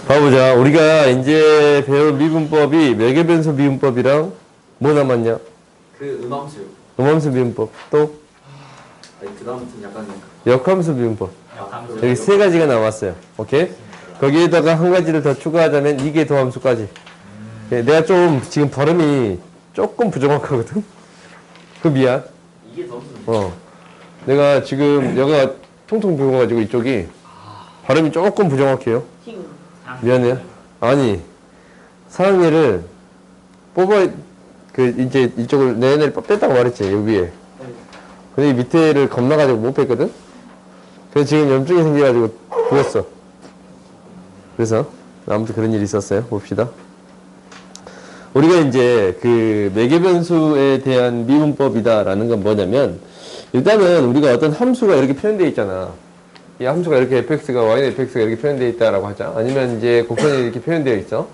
봐보자. 우리가 이제 배울 미분법이 매개변수 미분법이랑 뭐 남았냐? 그 음함수. 음함수 미분법. 또 아니 그 다음부터는 약간 역함수 미분법. 역함수. 여기 세 가지가 나왔어요. 오케이? 거기에다가 한 가지를 더 추가하자면 이게 더함수까지. 내가 좀 지금 발음이 조금 부정확하거든? 그 미안. 이게 더 무슨? 내가 지금 여기가 통통 부어가지고 이쪽이 발음이 조금 부정확해요. 미안해요. 아니, 사랑니를 뽑아, 이제 이쪽을 내내를 뺐다고 말했지, 여기 위에. 근데 이 밑에를 겁나가지고 못 뺐거든? 그래서 지금 염증이 생겨가지고 부었어. 그래서, 아무튼 그런 일이 있었어요. 봅시다. 우리가 이제 그 매개변수에 대한 미분법이다라는 건 뭐냐면, 일단은 우리가 어떤 함수가 이렇게 표현되어 있잖아. 이 함수가 이렇게 fx가 y는 fx가 이렇게 표현되어 있다라고 하자. 아니면 이제 곡선이 이렇게 표현되어 있어.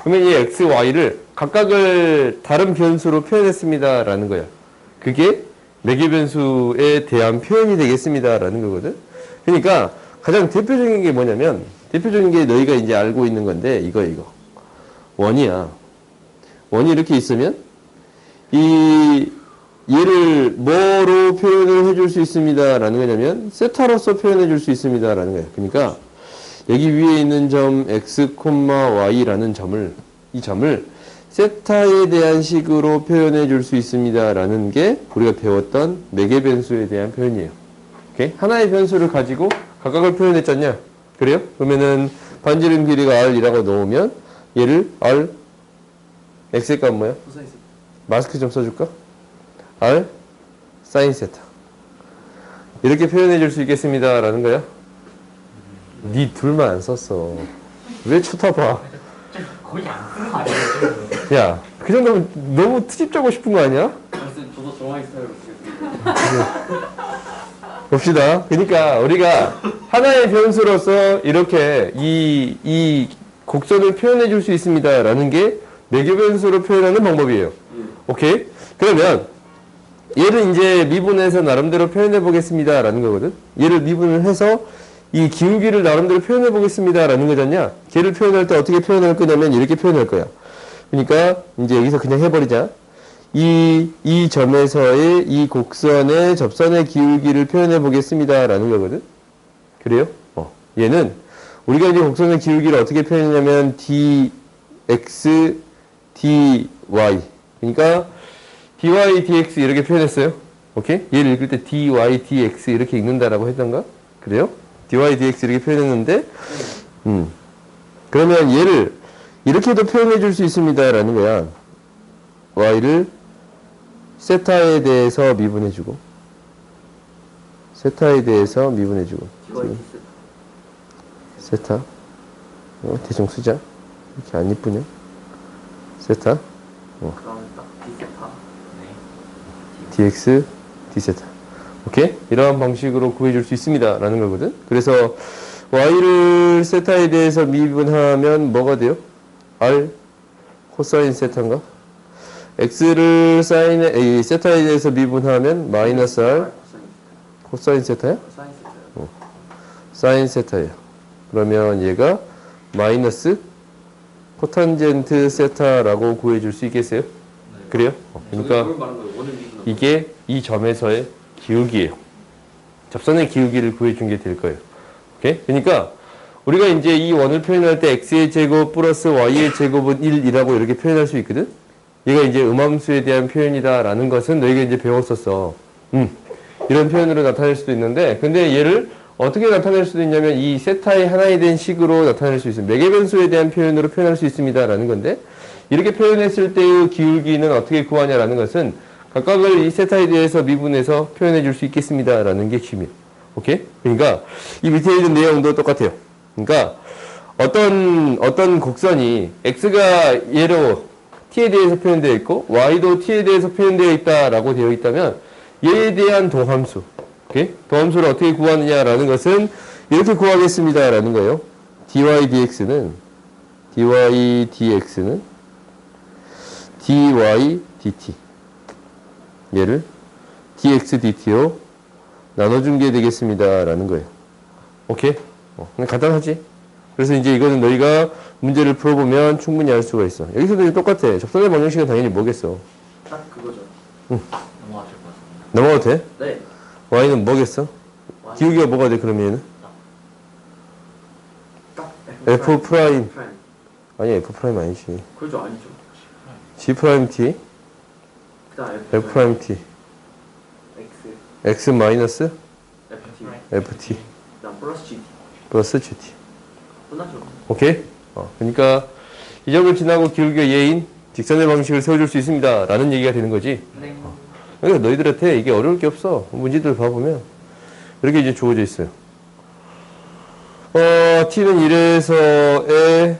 그러면 이 x, y를 각각을 다른 변수로 표현했습니다라는 거야. 그게 매개변수에 대한 표현이 되겠습니다라는 거거든. 그러니까 가장 대표적인 게 뭐냐면, 대표적인 게 너희가 이제 알고 있는 건데, 이거. 원이야. 원이 이렇게 있으면, 얘를 뭐로 표현을 해줄 수 있습니다 라는 거냐면 세타로서 표현해 줄 수 있습니다 라는 거예요. 그러니까 여기 위에 있는 점 x, y라는 이 점을 세타에 대한 식으로 표현해 줄 수 있습니다 라는 게 우리가 배웠던 매개변수에 대한 표현이에요. 오케이? 하나의 변수를 가지고 각각을 표현했잖냐? 그래요? 그러면은 반지름 길이가 r이라고 놓으면 얘를 r x의 값 뭐야? 마스크 좀 써줄까? r 사인 세타 이렇게 표현해 줄 수 있겠습니다 라는 거야. 니 둘만 안 썼어. 왜 쳐다봐? 거의 안 쓰는 거 아니에요? 야, 그 정도면 너무 트집짜고 싶은 거 아니야? 저도 정확히 스타일로 쓰겠습니다. 봅시다. 그러니까 우리가 하나의 변수로서 이렇게 이 곡선을 표현해 줄 수 있습니다 라는 게 매개변수로 표현하는 방법이에요. 오케이? 그러면 얘를 이제 미분해서 나름대로 표현해 보겠습니다 라는 거거든. 얘를 미분을 해서 이 기울기를 나름대로 표현해 보겠습니다 라는 거잖냐. 걔를 표현할 때 어떻게 표현할 거냐면 이렇게 표현할 거야. 그러니까 이제 여기서 그냥 해버리자. 이 점에서의 이 곡선의 접선의 기울기를 표현해 보겠습니다 라는 거거든. 그래요? 얘는 우리가 이제 곡선의 기울기를 어떻게 표현하냐면 dx dy. 그러니까 dy, dx 이렇게 표현했어요. 오케이? 얘를 읽을 때 dy, dx 이렇게 읽는다라고 했던가? 그래요? dy, dx 이렇게 표현했는데, 그러면 얘를 이렇게도 표현해 줄 수 있습니다. 라는 거야. y를 세타에 대해서 미분해주고, 세타에 대해서 미분해주고, 세타. 대충 쓰자. 이렇게 안 이쁘냐? 세타. 그다음에 딱 디세타. dx, d세타. 오케이? 이러한 방식으로 구해줄 수 있습니다. 라는 거거든. 그래서 y를 세타에 대해서 미분하면 뭐가 돼요? r 코사인 세타인가? x를 세타에 대해서 미분하면 마이너스 r 코사인 세타야? 사인 세타요. 사인 세타예요. 그러면 얘가 마이너스 코탄젠트 세타라고 구해줄 수 있겠어요? 그래요? 그러니까 이게 이 점에서의 기울기예요. 접선의 기울기를 구해준 게 될 거예요. 오케이? 그러니까 우리가 이제 이 원을 표현할 때 x의 제곱 플러스 y의 제곱은 1이라고 이렇게 표현할 수 있거든? 얘가 이제 음함수에 대한 표현이다라는 것은 너희가 이제 배웠었어. 이런 표현으로 나타낼 수도 있는데, 근데 얘를 어떻게 나타낼 수도 있냐면 이 세타의 하나에 대한 식으로 나타낼 수 있습니다. 매개변수에 대한 표현으로 표현할 수 있습니다라는 건데, 이렇게 표현했을 때의 기울기는 어떻게 구하냐라는 것은 각각을 이 세타에 대해서 미분해서 표현해 줄 수 있겠습니다라는 게 핵심이에요. 오케이? 그러니까 이 밑에 있는 내용도 똑같아요. 그러니까 어떤 곡선이 x가 얘로 t에 대해서 표현되어 있고 y도 t에 대해서 표현되어 있다라고 되어 있다면 얘에 대한 도함수, 오케이? 도함수를 어떻게 구하느냐라는 것은 이렇게 구하겠습니다라는 거예요. dy dx는 dy dt 얘를 dx dt로 나눠준 게 되겠습니다 라는 거예요. 오케이? 그냥 간단하지? 그래서 이제 이거는 너희가 문제를 풀어보면 충분히 알 수가 있어. 여기서도 이제 똑같아. 접선의 방정식은 당연히 뭐겠어? 딱 그거죠. 넘어가실 것 같습니다. 넘어가도 돼? 네. y는 뭐겠어? 기울기가 뭐가 돼 그러면 얘는? 딱 f 프라임. 프라임. 아니 f 프라임 아니지. 그죠 아니죠. g 프라임 t 그다음 f 프라임 t X x 마이너스 FT ft 그다음 플러스 GT. 플러스 gt. 끝났죠. 오케이? 그러니까 이 점을 지나고 기울기가 얘인 직선의 방식을 세워줄 수 있습니다 라는 얘기가 되는 거지. 네. 그러니까 너희들한테 이게 어려울 게 없어. 문제들 봐보면 이렇게 이제 주어져 있어요. t는 1에서의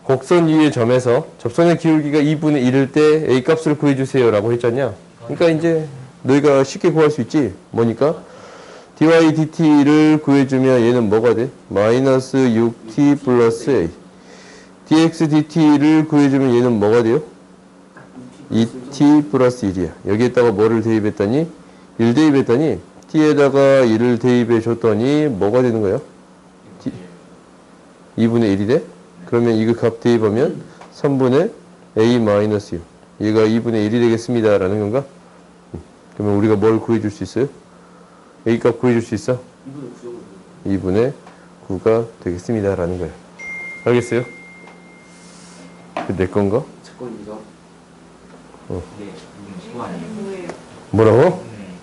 곡선 위의 점에서 접선의 기울기가 2분의 1일 때 a 값을 구해주세요 라고 했잖냐. 그러니까 이제 너희가 쉽게 구할 수 있지. 뭐니까 dy dt를 구해주면 얘는 뭐가 돼? 마이너스 6t 플러스 a. dx dt를 구해주면 얘는 뭐가 돼요? 2t 플러스 1이야. 여기에다가 뭐를 대입했더니 1 대입했더니 t에다가 1을 대입해 줬더니 뭐가 되는 거예요? 2분의 1이 돼? 그러면 이거 값 대입하면 3분의 a 마이너스 6. 얘가 2분의 1이 되겠습니다 라는 건가? 그러면 우리가 뭘 구해줄 수 있어요? a 값 구해줄 수 있어? 2분의 9가 되겠습니다 라는 거예요. 알겠어요? 내 건가? 제 건이죠. 네. 이건 15 아니에요? 뭐예요? 뭐라고? 네.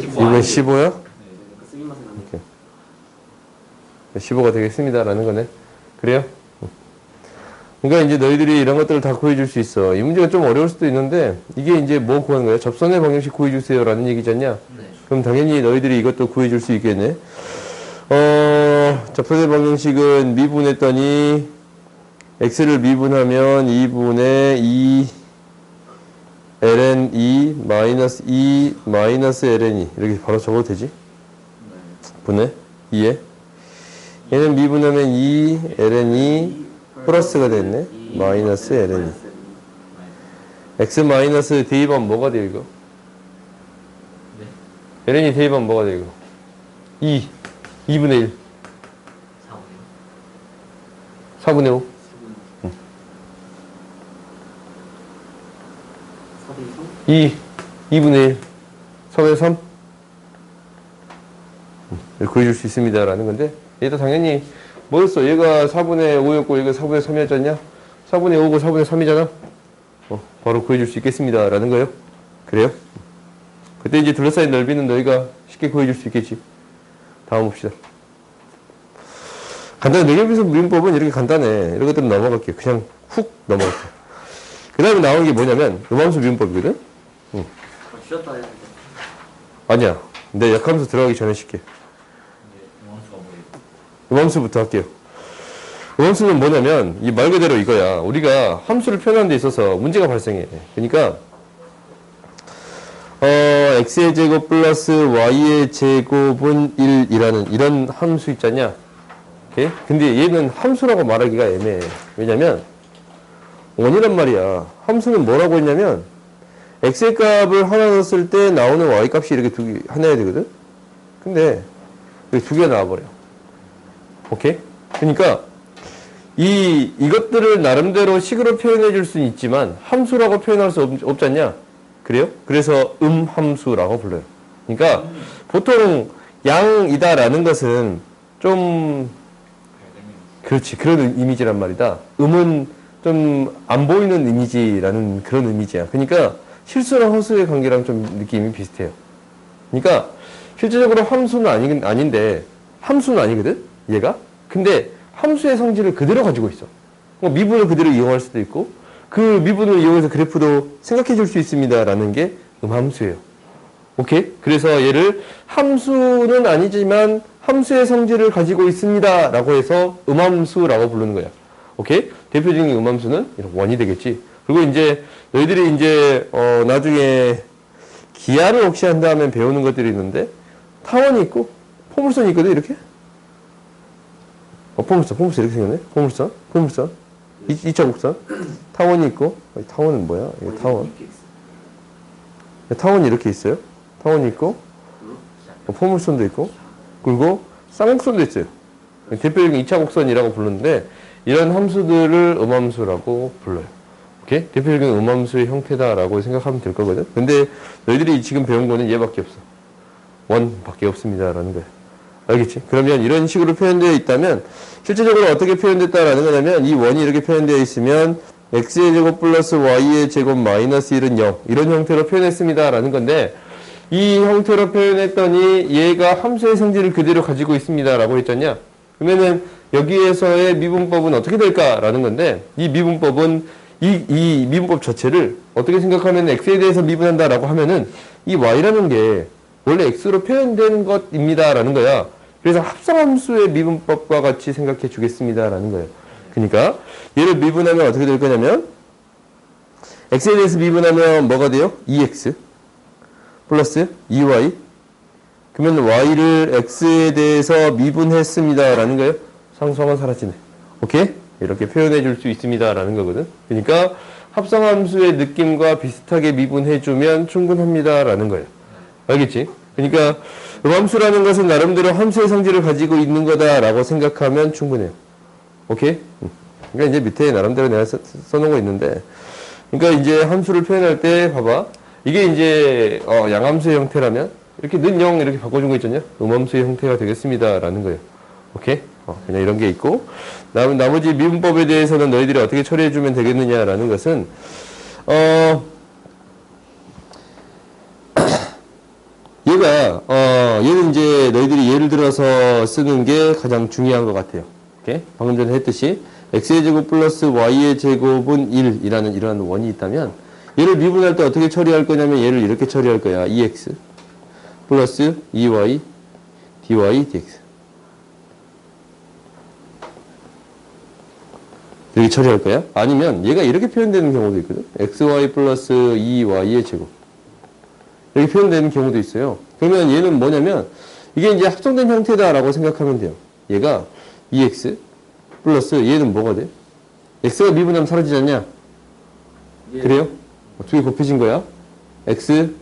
2분의 15야? 쓰기 맛에 나는. 15가 되겠습니다 라는 거네. 그래요? 그러니까 이제 너희들이 이런 것들을 다 구해줄 수 있어. 이 문제가 좀 어려울 수도 있는데 이게 이제 뭐 구하는 거야? 접선의 방정식 구해주세요 라는 얘기잖냐? 네. 그럼 당연히 너희들이 이것도 구해줄 수 있겠네. 접선의 방정식은 미분했더니 x를 미분하면 2분의 2 ln 2 마이너스 2 마이너스 ln 2 이렇게 바로 적어도 되지? 분의 2에 얘는 미분하면 2 ln 2 플러스가 됐네. 마이너스 ln 2 x 마이너스 대입하면 뭐가 돼요 이거? 네. ln 2 대입하면 뭐가 돼요 이거? 2분의 1 4분의 4분의 5 2 2분의 1 4분의 3 이렇게 구해줄 수 있습니다 라는 건데 얘도 당연히 뭐였어? 얘가 4분의 5였고 얘가 4분의 3이었잖냐? 4분의 5고 4분의 3이잖아? 바로 구해줄 수 있겠습니다 라는 거예요. 그래요? 그때 이제 둘러싸인 넓이는 너희가 쉽게 구해줄 수 있겠지. 다음 봅시다. 간단한 내경비서 무용법은 이렇게 간단해. 이런 것들은 넘어갈게요. 그냥 훅 넘어갈게요. 그 다음에 나오는 게 뭐냐면 음함수 미분법이거든? 쉬었다 해야 돼. 아니야. 내 약함수 들어가기 전에 쉽게. 원수가 뭐예요? 음함수부터 할게요. 음함수는 뭐냐면 이 말 그대로 이거야. 우리가 함수를 표현하는 데 있어서 문제가 발생해. 그러니까 x의 제곱 플러스 y의 제곱은 1이라는 이런 함수 있잖냐. 오케이? 근데 얘는 함수라고 말하기가 애매해. 왜냐면 원이란 말이야. 함수는 뭐라고 했냐면 x의 값을 하나 넣었을 때 나오는 y 값이 이렇게 하나야 되거든. 근데 이렇게 두 개가 나와버려. 오케이? 그러니까 이것들을 나름대로 식으로 표현해 줄 수는 있지만 함수라고 표현할 수 없지 않냐? 그래요? 그래서 함수라고 불러요. 그러니까 보통 양이다라는 것은 좀 그렇지 그런 이미지란 말이다. 음은 좀 안 보이는 이미지라는 그런 이미지야. 그러니까 실수랑 허수의 관계랑 좀 느낌이 비슷해요. 그러니까 실제적으로 함수는 아닌데 함수는 아니거든 얘가. 근데 함수의 성질을 그대로 가지고 있어. 미분을 그대로 이용할 수도 있고 그 미분을 이용해서 그래프도 생각해 줄 수 있습니다 라는 게 음함수예요. 오케이? 그래서 얘를 함수는 아니지만 함수의 성질을 가지고 있습니다 라고 해서 음함수라고 부르는 거야. 오케이? 대표적인 음함수는 이런 원이 되겠지. 그리고 이제 너희들이 이제 나중에 기하를 혹시 한다면 배우는 것들이 있는데 타원이 있고 포물선이 있거든 이렇게. 포물선 이렇게 생겼네. 포물선 2차 곡선 타원이 있고 타원은 뭐야? 이게 타원이 이렇게 있어요. 타원이 있고 포물선도 있고 그리고 쌍곡선도 있어요. 대표적인 2차 곡선이라고 부르는데 이런 함수들을 음함수라고 불러요. 오케이? 대표적인 음함수의 형태다라고 생각하면 될 거거든. 근데 너희들이 지금 배운 거는 얘밖에 없어. 원밖에 없습니다라는 거야. 알겠지? 그러면 이런 식으로 표현되어 있다면 실제적으로 어떻게 표현됐다라는 거냐면 이 원이 이렇게 표현되어 있으면 x의 제곱 플러스 y의 제곱 마이너스 1은 0 이런 형태로 표현했습니다라는 건데 이 형태로 표현했더니 얘가 함수의 성질을 그대로 가지고 있습니다라고 했잖냐? 그러면은 여기에서의 미분법은 어떻게 될까라는 건데 이 미분법은 이 미분법 자체를 어떻게 생각하면 x에 대해서 미분한다라고 하면은 이 y라는 게 원래 x로 표현된 것입니다라는 거야. 그래서 합성함수의 미분법과 같이 생각해 주겠습니다라는 거예요. 그러니까 얘를 미분하면 어떻게 될 거냐면 x에 대해서 미분하면 뭐가 돼요? 2x 플러스 2y 그러면 y를 x에 대해서 미분했습니다라는 거예요. 상수함은 사라지네. 오케이? 이렇게 표현해 줄 수 있습니다라는 거거든. 그러니까 합성함수의 느낌과 비슷하게 미분해 주면 충분합니다라는 거예요. 알겠지? 그러니까 음함수라는 것은 나름대로 함수의 성질을 가지고 있는 거다라고 생각하면 충분해요. 오케이? 그러니까 이제 밑에 나름대로 내가 써놓은 거 있는데 그러니까 이제 함수를 표현할 때 봐봐. 이게 이제 양함수의 형태라면 이렇게 는 0 이렇게 바꿔준 거 있잖냐? 음함수의 형태가 되겠습니다라는 거예요. 오케이? 그냥 이런 게 있고 나머지 미분법에 대해서는 너희들이 어떻게 처리해주면 되겠느냐라는 것은 얘는 이제 너희들이 예를 들어서 쓰는 게 가장 중요한 것 같아요. 오케이? 방금 전에 했듯이 x의 제곱 플러스 y의 제곱은 1이라는 이러한 원이 있다면 얘를 미분할 때 어떻게 처리할 거냐면 얘를 이렇게 처리할 거야. 2x 플러스 2y dy dx 이렇게 처리할 거야. 아니면 얘가 이렇게 표현되는 경우도 있거든. xy 플러스 2y의 제곱 이렇게 표현되는 경우도 있어요. 그러면 얘는 뭐냐면 이게 이제 합성된 형태다라고 생각하면 돼요. 얘가 2x 플러스 얘는 뭐가 돼? x가 미분하면 사라지지 않냐? 예. 그래요? 두 개 곱해진 거야. x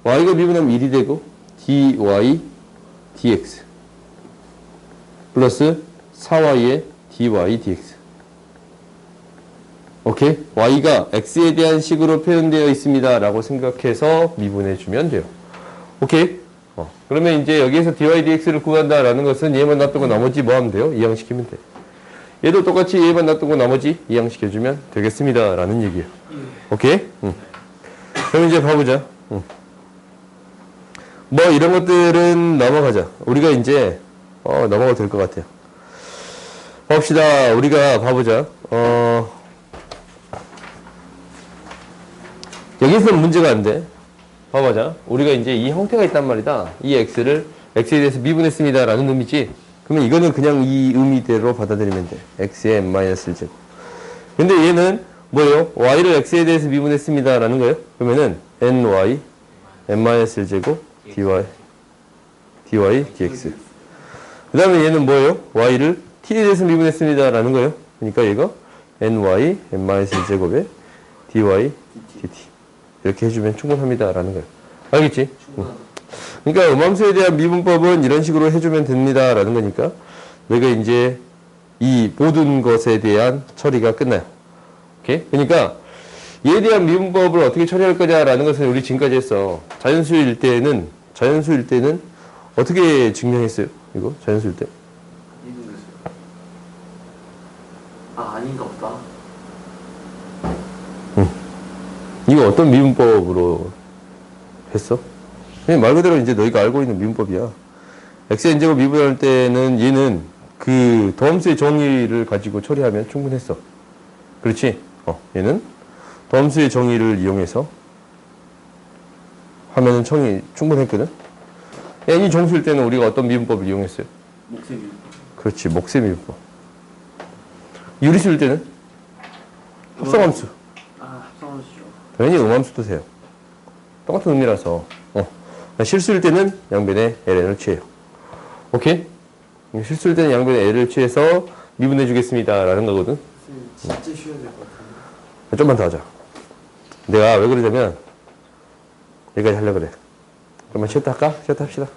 y가 미분하면 1이 되고 dy dx 플러스 4y의 dy dx 오케이? y가 x에 대한 식으로 표현되어 있습니다 라고 생각해서 미분해주면 돼요. 오케이? 그러면 이제 여기에서 dy dx를 구한다라는 것은 얘만 놔두고 나머지 뭐 하면 돼요? 이항시키면 돼. 얘도 똑같이 얘만 놔두고 나머지 이항시켜주면 되겠습니다 라는 얘기예요. 오케이? 그럼 이제 봐보자. 뭐 이런 것들은 넘어가자. 우리가 이제 넘어가도 될 것 같아요. 봅시다. 우리가 봐보자. 여기서는 문제가 안 돼. 봐보자. 우리가 이제 이 형태가 있단 말이다. 이 x를 x에 대해서 미분했습니다 라는 의미지. 그러면 이거는 그냥 이 의미대로 받아들이면 돼. x의 n-1제곱. 근데 얘는 뭐예요? y를 x에 대해서 미분했습니다 라는 거예요. 그러면은 ny n-1제곱 dy dx. 그 다음에 얘는 뭐예요? y를 t에 대해서 미분했습니다 라는 거예요. 그러니까 얘가 ny n-1제곱에 dy dt. 이렇게 해주면 충분합니다 라는 거예요. 알겠지? 그러니까 음함수에 대한 미분법은 이런 식으로 해주면 됩니다 라는 거니까 너희가 이제 이 모든 것에 대한 처리가 끝나요. 오케이? 그러니까 얘에 대한 미분법을 어떻게 처리할 거냐라는 것은 우리 지금까지 했어. 자연수일 때는 어떻게 증명했어요? 이거 자연수일 때? 아닌가 보다. 이거 어떤 미분법으로 했어? 그냥 말 그대로 이제 너희가 알고 있는 미분법이야. xn제곱 미분할 때는 얘는 그 더함수의 정의를 가지고 처리하면 충분했어. 그렇지? 얘는 더함수의 정의를 이용해서 하면은 충분했거든? n이 정수일 때는 우리가 어떤 미분법을 이용했어요? 목셈이. 그렇지, 목셈 미분법. 유리수일 때는 합성함수. 합성함수죠. 당연히 음함수도 돼요. 똑같은 의미라서. 실수일 때는 양변의 ln을 취해요. 오케이? 실수일 때는 양변의 l을 취해서 미분해 주겠습니다 라는 거거든. 진짜 쉬워야 될 것 같은데. 좀만 더 하자. 내가 왜 그러냐면 여기까지 하려고 그래. 그러면 쉬었다 할까? 쉬었다 합시다.